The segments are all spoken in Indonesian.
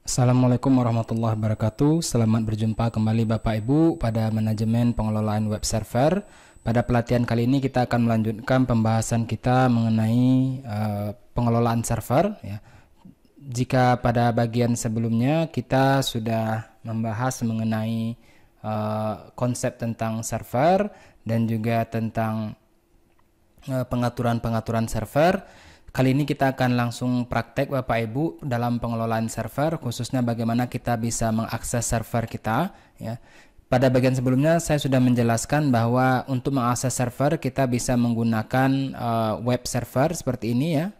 Assalamualaikum warahmatullahi wabarakatuh. Selamat berjumpa kembali Bapak Ibu pada manajemen pengelolaan web server. Pada pelatihan kali ini kita akan melanjutkan pembahasan kita mengenai pengelolaan server. Ya. Jika pada bagian sebelumnya kita sudah membahas mengenai konsep tentang server dan juga tentang pengaturan-pengaturan server. Kali ini kita akan langsung praktek Bapak Ibu dalam pengelolaan server, khususnya bagaimana kita bisa mengakses server kita. Ya. Pada bagian sebelumnya saya sudah menjelaskan bahwa untuk mengakses server kita bisa menggunakan web server seperti ini ya,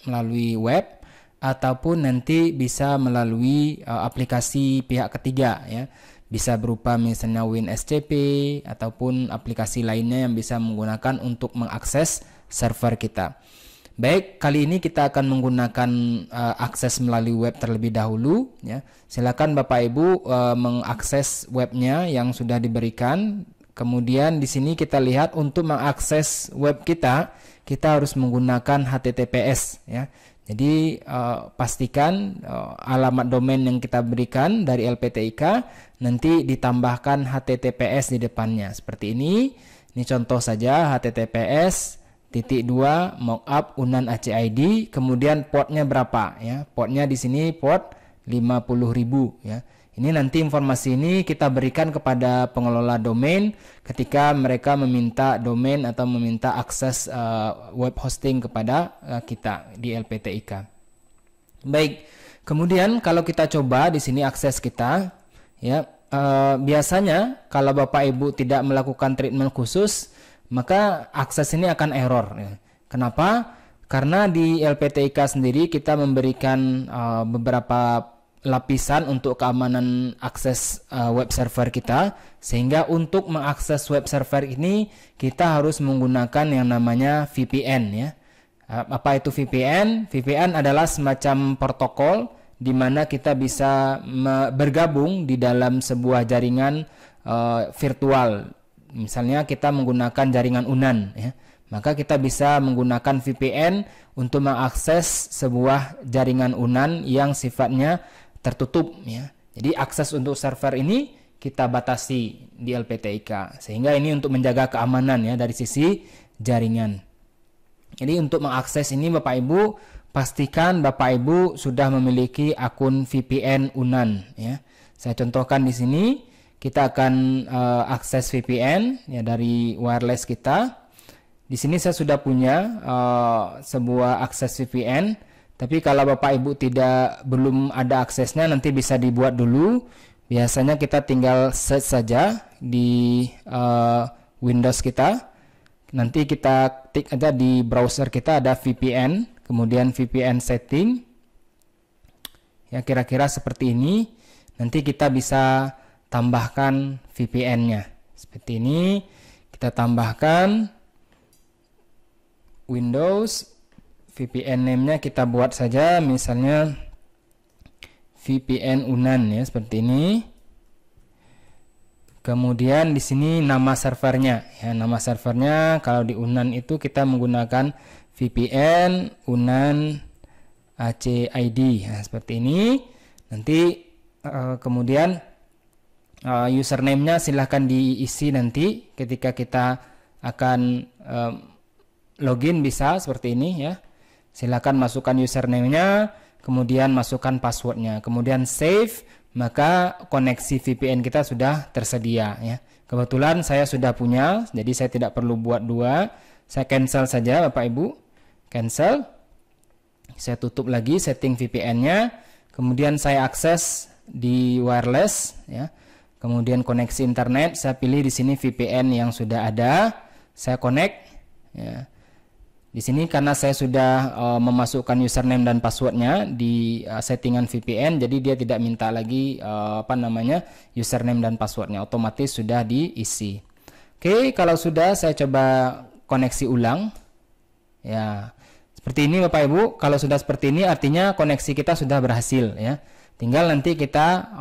melalui web, ataupun nanti bisa melalui aplikasi pihak ketiga ya. Bisa berupa misalnya WinSCP ataupun aplikasi lainnya yang bisa menggunakan untuk mengakses server kita. Baik, kali ini kita akan menggunakan akses melalui web terlebih dahulu. Ya. Silakan Bapak Ibu mengakses webnya yang sudah diberikan. Kemudian di sini kita lihat untuk mengakses web kita harus menggunakan HTTPS. Ya. Jadi pastikan alamat domain yang kita berikan dari LPTIK nanti ditambahkan HTTPS di depannya. Seperti ini. Ini contoh saja HTTPS /2 mockup unan ACID, kemudian portnya berapa ya, portnya di sini port 50.000 ya. Ini nanti informasi ini kita berikan kepada pengelola domain ketika mereka meminta domain atau meminta akses web hosting kepada kita di LPTIK. Baik, kemudian kalau kita coba di sini akses kita ya, biasanya kalau Bapak Ibu tidak melakukan treatment khusus maka akses ini akan error. Kenapa? Karena di LPTIK sendiri kita memberikan beberapa lapisan untuk keamanan akses web server kita, sehingga untuk mengakses web server ini kita harus menggunakan yang namanya VPN ya. Apa itu VPN? VPN adalah semacam protokol di mana kita bisa bergabung di dalam sebuah jaringan virtual. Misalnya kita menggunakan jaringan UNAN ya, maka kita bisa menggunakan VPN untuk mengakses sebuah jaringan UNAN yang sifatnya tertutup ya. Jadi akses untuk server ini kita batasi di LPTIK, sehingga ini untuk menjaga keamanan ya dari sisi jaringan. Jadi untuk mengakses ini Bapak Ibu pastikan Bapak Ibu sudah memiliki akun VPN UNAN ya. Saya contohkan di sini. Kita akan akses VPN ya dari wireless kita. Di sini saya sudah punya sebuah akses VPN. Tapi kalau Bapak Ibu belum ada aksesnya, nanti bisa dibuat dulu. Biasanya kita tinggal search saja di Windows kita. Nanti kita tik aja di browser kita ada VPN, kemudian VPN setting. Ya kira-kira seperti ini. Nanti kita bisa tambahkan VPN-nya. Seperti ini, kita tambahkan Windows, VPN name-nya kita buat saja, misalnya VPN UNAN ya, seperti ini. Kemudian di sini nama servernya, ya nama servernya kalau di UNAN itu kita menggunakan VPN UNAN ACID, ya, seperti ini. Nanti kemudian username-nya silahkan diisi nanti ketika kita akan login, bisa seperti ini ya. Silahkan masukkan username-nya, kemudian masukkan password-nya, kemudian save, maka koneksi VPN kita sudah tersedia ya. Kebetulan saya sudah punya, jadi saya tidak perlu buat dua. Saya cancel saja Bapak Ibu, cancel. Saya tutup lagi setting VPN-nya, kemudian saya akses di wireless ya. Kemudian koneksi internet, saya pilih di sini VPN yang sudah ada, saya connect. Ya. Di sini karena saya sudah memasukkan username dan passwordnya di settingan VPN, jadi dia tidak minta lagi username dan passwordnya, otomatis sudah diisi. Oke, kalau sudah saya coba koneksi ulang. Ya, seperti ini Bapak Ibu. Kalau sudah seperti ini artinya koneksi kita sudah berhasil ya. Tinggal nanti kita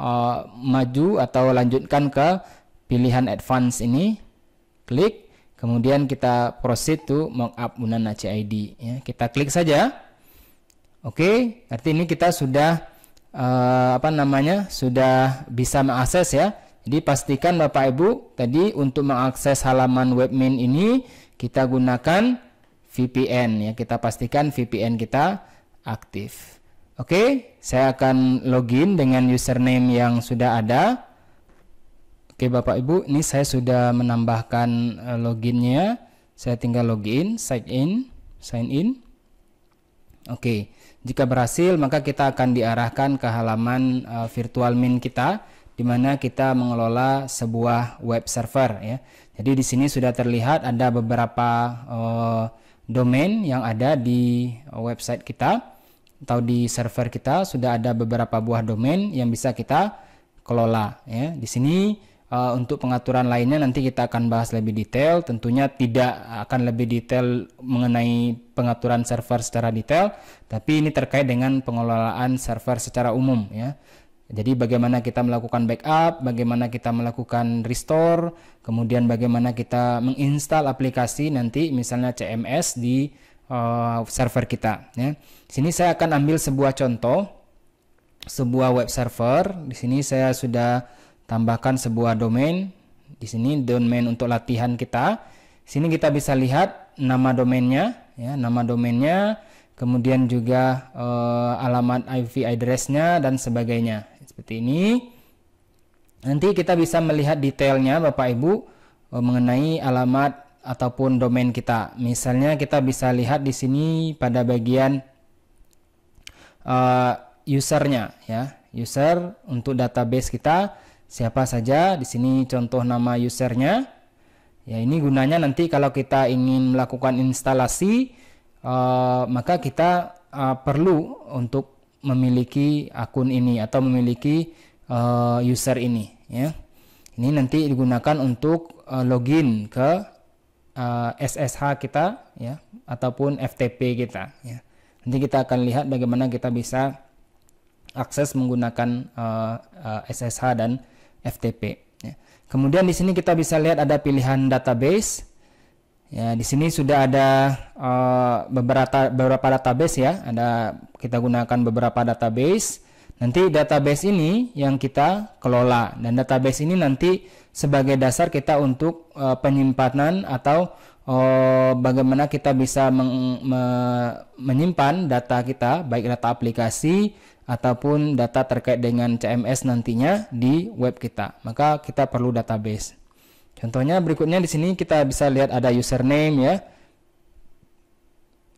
maju atau lanjutkan ke pilihan advance ini, klik, kemudian kita proceed to mockup UNAN ACID. Ya, kita klik saja. Oke, arti ini kita sudah sudah bisa mengakses ya. Jadi pastikan Bapak Ibu tadi untuk mengakses halaman webmin ini kita gunakan VPN ya. Kita pastikan VPN kita aktif. Oke, saya akan login dengan username yang sudah ada. Oke Bapak Ibu, ini saya sudah menambahkan loginnya. Saya tinggal login, sign in. Oke, jika berhasil maka kita akan diarahkan ke halaman virtual min kita, di mana kita mengelola sebuah web server ya. Jadi di sini sudah terlihat ada beberapa domain yang ada di website kita atau di server kita. Sudah ada beberapa buah domain yang bisa kita kelola ya. Di sini untuk pengaturan lainnya nanti kita akan bahas lebih detail. Tentunya tidak akan lebih detail mengenai pengaturan server secara detail, tapi ini terkait dengan pengelolaan server secara umum ya. Jadi bagaimana kita melakukan backup, bagaimana kita melakukan restore, kemudian bagaimana kita menginstal aplikasi nanti misalnya CMS di server kita ya. Sini saya akan ambil sebuah contoh, sebuah web server. Di sini saya sudah tambahkan sebuah domain. Di sini domain untuk latihan kita. Sini kita bisa lihat nama domainnya ya, nama domainnya, kemudian juga alamat IP address-nya dan sebagainya. Seperti ini. Nanti kita bisa melihat detailnya Bapak Ibu mengenai alamat ataupun domain kita. Misalnya kita bisa lihat di sini pada bagian usernya ya. User untuk database kita siapa saja. Di sini contoh nama usernya. Ya, ini gunanya nanti kalau kita ingin melakukan instalasi, maka kita perlu untuk memiliki akun ini atau memiliki user ini. Ya, ini nanti digunakan untuk login ke SSH kita, ya, ataupun FTP kita. Ya. Nanti kita akan lihat bagaimana kita bisa akses menggunakan SSH dan FTP. Ya. Kemudian di sini kita bisa lihat ada pilihan database. Ya, di sini sudah ada beberapa database ya. Kita gunakan beberapa database. Nanti database ini yang kita kelola, dan database ini nanti sebagai dasar kita untuk penyimpanan atau bagaimana kita bisa menyimpan data kita, baik data aplikasi ataupun data terkait dengan CMS nantinya di web kita. Maka kita perlu database. Contohnya berikutnya di sini kita bisa lihat ada username ya.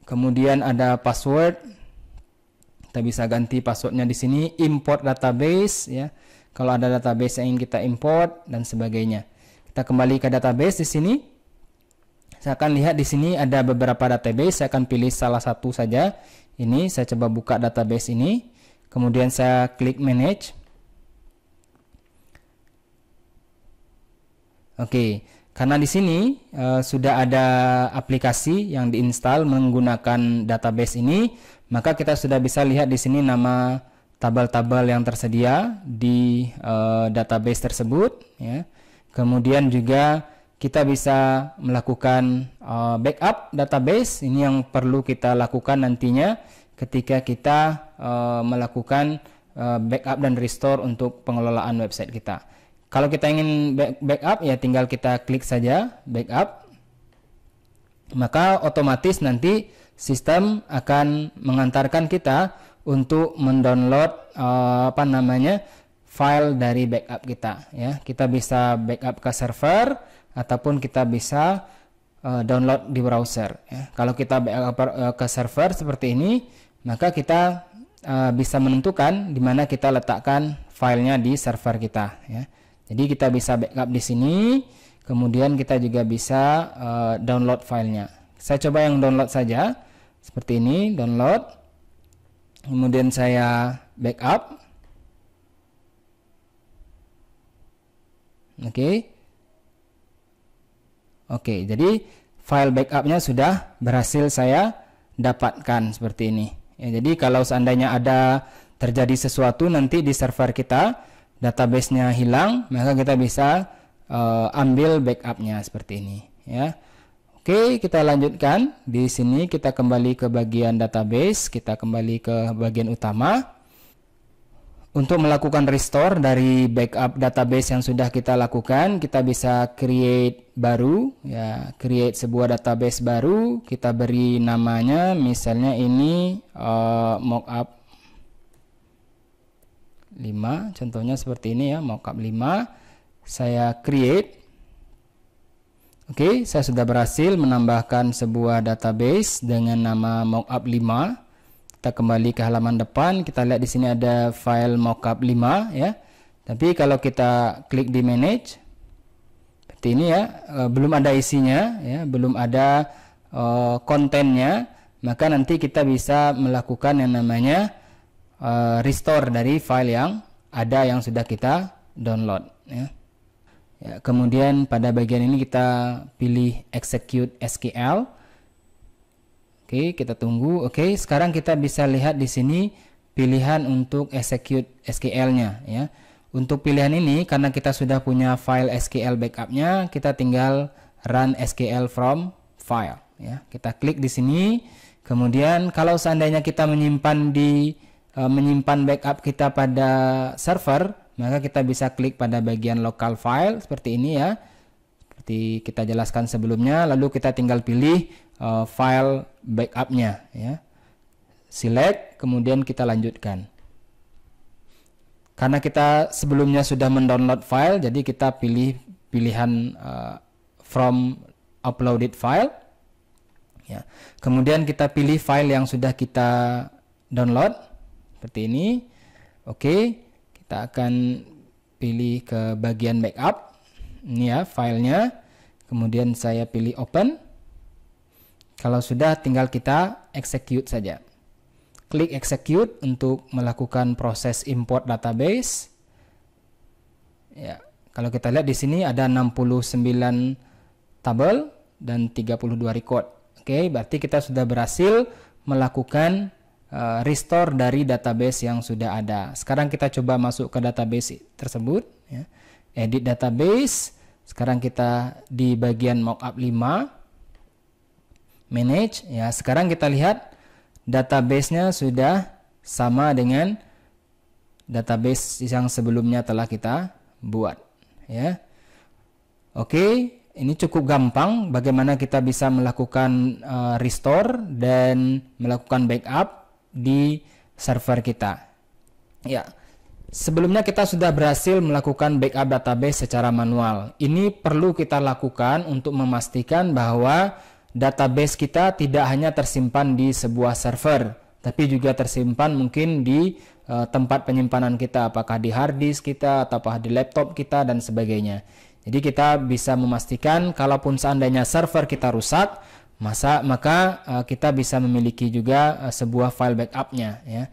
Kemudian ada password. Kita bisa ganti passwordnya di sini. Import database ya. Kalau ada database yang ingin kita import dan sebagainya. Kita kembali ke database di sini. Saya akan lihat di sini ada beberapa database. Saya akan pilih salah satu saja. Ini saya coba buka database ini. Kemudian saya klik manage. Oke, karena di sini sudah ada aplikasi yang diinstal menggunakan database ini, maka kita sudah bisa lihat di sini nama tabel-tabel yang tersedia di database tersebut. Ya. Kemudian juga kita bisa melakukan backup database. Ini yang perlu kita lakukan nantinya ketika kita melakukan backup dan restore untuk pengelolaan website kita. Kalau kita ingin backup ya tinggal kita klik saja backup, maka otomatis nanti sistem akan mengantarkan kita untuk mendownload file dari backup kita ya. Kita bisa backup ke server ataupun kita bisa download di browser ya. Kalau kita backup ke server seperti ini, maka kita bisa menentukan di mana kita letakkan filenya di server kita ya. Jadi kita bisa backup di sini, kemudian kita juga bisa download filenya. Saya coba yang download saja, seperti ini, download. Kemudian saya backup. Oke, jadi file backupnya sudah berhasil saya dapatkan seperti ini. Ya, jadi kalau seandainya ada terjadi sesuatu nanti di server kita, database-nya hilang, maka kita bisa ambil backupnya seperti ini ya. Oke, kita lanjutkan. Di sini kita kembali ke bagian database, kita kembali ke bagian utama. Untuk melakukan restore dari backup database yang sudah kita lakukan, kita bisa create baru, ya, create sebuah database baru. Kita beri namanya, misalnya ini mockup 5, contohnya seperti ini ya, mockup 5. Saya create. Oke, saya sudah berhasil menambahkan sebuah database dengan nama mockup 5. Kita kembali ke halaman depan, kita lihat di sini ada file mockup 5 ya. Tapi kalau kita klik di manage seperti ini ya, belum ada isinya ya, belum ada kontennya, maka nanti kita bisa melakukan yang namanya restore dari file yang ada yang sudah kita download ya. Ya, kemudian pada bagian ini kita pilih execute SQL. Oke, kita tunggu. Oke, sekarang kita bisa lihat di sini pilihan untuk execute SQL-nya ya. Untuk pilihan ini karena kita sudah punya file SQL backup-nya, kita tinggal run SQL from file ya. Kita klik di sini. Kemudian kalau seandainya kita menyimpan backup kita pada server, maka kita bisa klik pada bagian local file seperti ini ya. Seperti kita jelaskan sebelumnya, lalu kita tinggal pilih file backup-nya ya. Select, kemudian kita lanjutkan. Karena kita sebelumnya sudah mendownload file, jadi kita pilih pilihan from uploaded file ya. Kemudian kita pilih file yang sudah kita download seperti ini. Oke, kita akan pilih ke bagian backup ini ya, filenya. Kemudian saya pilih open. Kalau sudah, tinggal kita execute saja. Klik execute untuk melakukan proses import database. Ya, kalau kita lihat di sini ada 69 tabel dan 32 record. Oke, berarti kita sudah berhasil melakukan restore dari database yang sudah ada. Sekarang kita coba masuk ke database tersebut ya. Edit database. Sekarang kita di bagian mockup 5. Manage ya. Sekarang kita lihat database-nya sudah sama dengan database yang sebelumnya telah kita buat ya. Oke, ini cukup gampang bagaimana kita bisa melakukan restore dan melakukan backup di server kita. Ya. Sebelumnya kita sudah berhasil melakukan backup database secara manual. Ini perlu kita lakukan untuk memastikan bahwa database kita tidak hanya tersimpan di sebuah server, tapi juga tersimpan mungkin di tempat penyimpanan kita, apakah di hard disk kita, ataukah di laptop kita, dan sebagainya. Jadi kita bisa memastikan kalaupun seandainya server kita rusak, maka kita bisa memiliki juga sebuah file backup-nya ya.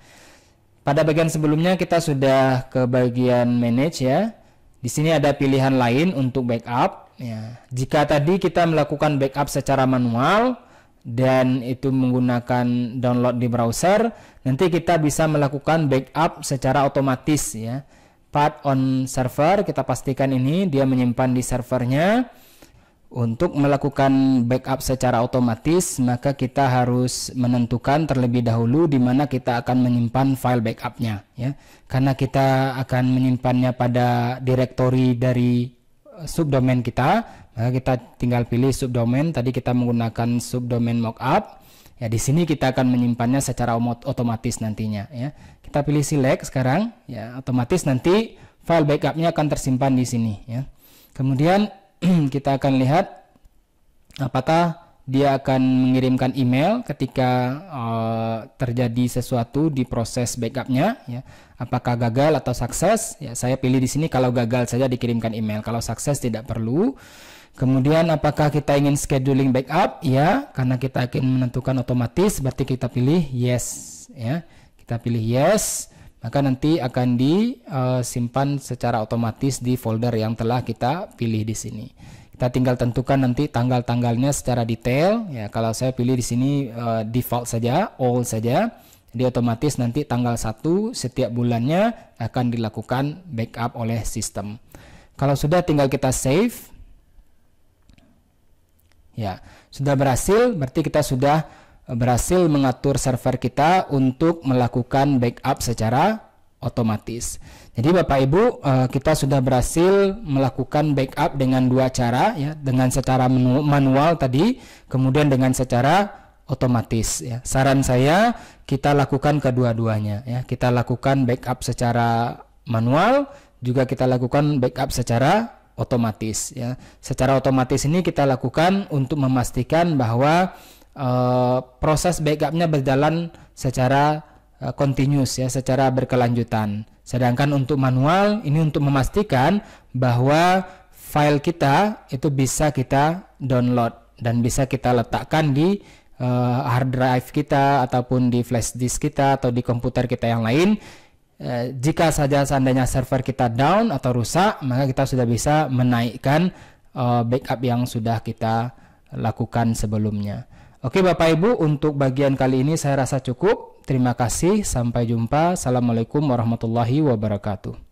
Pada bagian sebelumnya kita sudah ke bagian manage ya. Di sini ada pilihan lain untuk backup. Ya, jika tadi kita melakukan backup secara manual dan itu menggunakan download di browser, nanti kita bisa melakukan backup secara otomatis ya. Path on server, kita pastikan ini dia menyimpan di servernya. Untuk melakukan backup secara otomatis, maka kita harus menentukan terlebih dahulu di mana kita akan menyimpan file backupnya ya. Karena kita akan menyimpannya pada directory dari subdomain kita, maka kita tinggal pilih subdomain. Tadi kita menggunakan subdomain mockup. Ya, di sini kita akan menyimpannya secara otomatis nantinya ya. Kita pilih select sekarang ya, otomatis nanti file backupnya akan tersimpan di sini ya. Kemudian kita akan lihat apakah dia akan mengirimkan email ketika terjadi sesuatu di proses backupnya ya. Apakah gagal atau sukses ya, saya pilih di sini kalau gagal saja dikirimkan email, kalau sukses tidak perlu. Kemudian apakah kita ingin scheduling backup ya, karena kita akan menentukan otomatis, berarti kita pilih yes ya. Kita pilih yes, maka nanti akan disimpan secara otomatis di folder yang telah kita pilih di sini. Kita tinggal tentukan nanti tanggal-tanggalnya secara detail ya. Kalau saya pilih di sini default saja, all saja. Jadi otomatis nanti tanggal 1 setiap bulannya akan dilakukan backup oleh sistem. Kalau sudah, tinggal kita save. Ya, sudah berhasil, berarti kita sudah berhasil mengatur server kita untuk melakukan backup secara otomatis. Jadi Bapak Ibu, kita sudah berhasil melakukan backup dengan dua cara ya, dengan secara manual tadi, kemudian dengan secara otomatis ya. Saran saya kita lakukan kedua-duanya ya. Kita lakukan backup secara manual, juga kita lakukan backup secara otomatis ya. Secara otomatis ini kita lakukan untuk memastikan bahwa proses backupnya berjalan secara continuous ya, secara berkelanjutan. Sedangkan untuk manual ini untuk memastikan bahwa file kita itu bisa kita download dan bisa kita letakkan di hard drive kita ataupun di flash disk kita atau di komputer kita yang lain. Jika saja seandainya server kita down atau rusak, maka kita sudah bisa menaikkan backup yang sudah kita lakukan sebelumnya. Oke Bapak Ibu, untuk bagian kali ini saya rasa cukup. Terima kasih, sampai jumpa. Assalamualaikum warahmatullahi wabarakatuh.